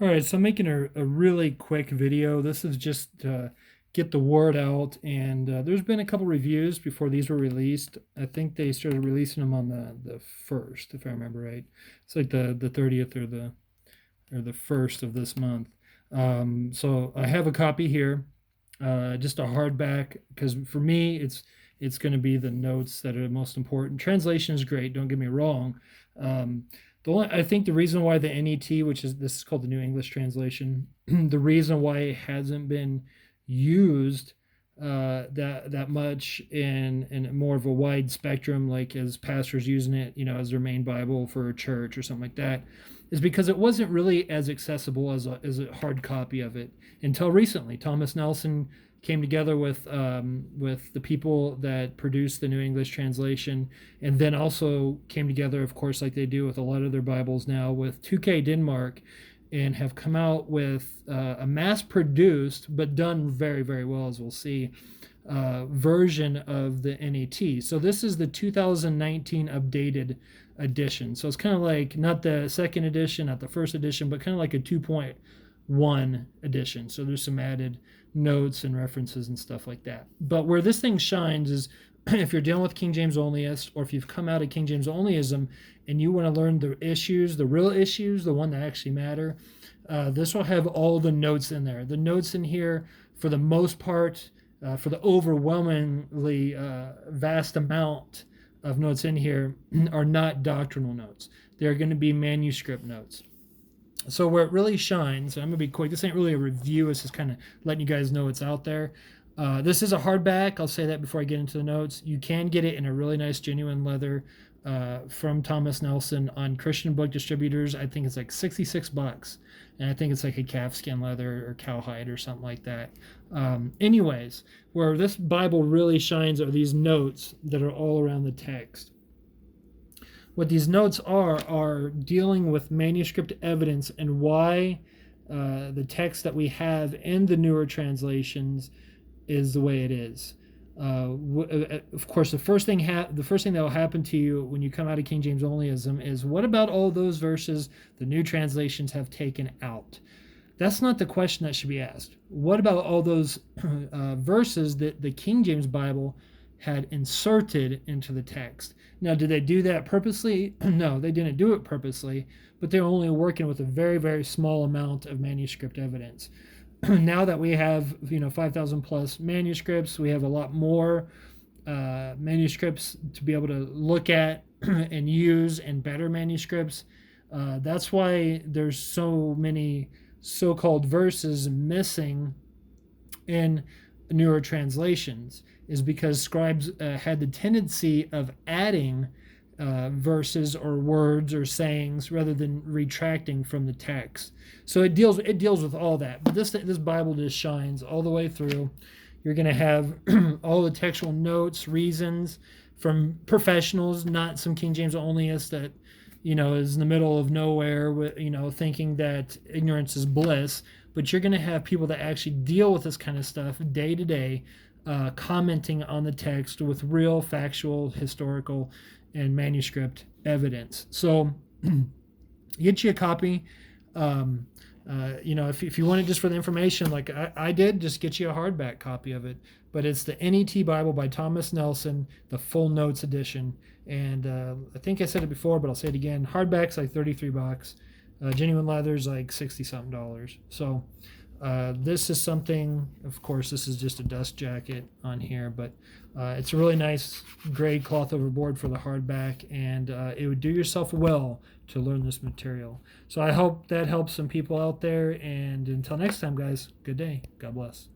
All right, so I'm making a really quick video. This is just to get the word out, and there's been a couple reviews before these were released. I think they started releasing them on the first, if I remember right. It's like the 30th or the first of this month. So I have a copy here, just a hardback, because for me it's going to be the notes that are most important. Translation is great, don't get me wrong. Um, I think the reason why the NET, which is this is called the New English Translation, the reason why it hasn't been used that much in more of a wide spectrum, like as pastors using it, as their main Bible for a church or something like that, is because it wasn't really as accessible as a hard copy of it until recently. Thomas Nelson came together with the people that produced the New English Translation, and then also came together, of course, like they do with a lot of their Bibles now, with 2K Denmark, and have come out with a mass-produced but done very, very well, as we'll see, version of the NET. So this is the 2019 updated edition. So it's kind of like not the second edition, not the first edition, but kind of like a 2.1 edition. So there's some added notes and references and stuff like that. But where this thing shines is if you're dealing with King James onlyists, or if you've come out of King James onlyism and you want to learn the issues, the real issues, the one that actually matter, this will have all the notes in there. The notes in here, for the most part, for the overwhelmingly vast amount of notes in here, are not doctrinal notes. They're going to be manuscript notes. So where it really shines, I'm going to be quick. This ain't really a review. It's just kind of letting you guys know it's out there. This is a hardback. I'll say that before I get into the notes. You can get it in a really nice genuine leather from Thomas Nelson on Christian Book Distributors. I think it's like $66, and I think it's like a calfskin leather or cowhide or something like that. Anyways, where this Bible really shines are these notes that are all around the text. What these notes are dealing with manuscript evidence and why the text that we have in the newer translations is the way it is. Of course, the first thing that will happen to you when you come out of King James onlyism is, what about all those verses the new translations have taken out? That's not the question that should be asked. What about all those verses that the King James Bible had inserted into the text? Now, did they do that purposely? No, they didn't do it purposely, but they're only working with a very, very small amount of manuscript evidence. Now that we have 5,000 plus manuscripts, we have a lot more manuscripts to be able to look at and use, and better manuscripts. That's why there's so many so-called verses missing in newer translations, is because scribes had the tendency of adding verses or words or sayings rather than retracting from the text. So it deals with all that. But this Bible just shines all the way through. You're going to have all the textual notes, reasons from professionals, not some King James onlyists that is in the middle of nowhere with thinking that ignorance is bliss. But you're going to have people that actually deal with this kind of stuff day to day, commenting on the text with real factual, historical, and manuscript evidence. So get you a copy. If you want it just for the information, like I did, just get you a hardback copy of it. But it's the NET Bible by Thomas Nelson, the full notes edition. And I think I said it before, but I'll say it again. Hardback's like $33. Genuine leather's like 60 something dollars. So this is something, of course, this is just a dust jacket on here, but it's a really nice gray cloth overboard for the hardback, and it would do yourself well to learn this material. So I hope that helps some people out there, and until next time, guys, good day. God bless.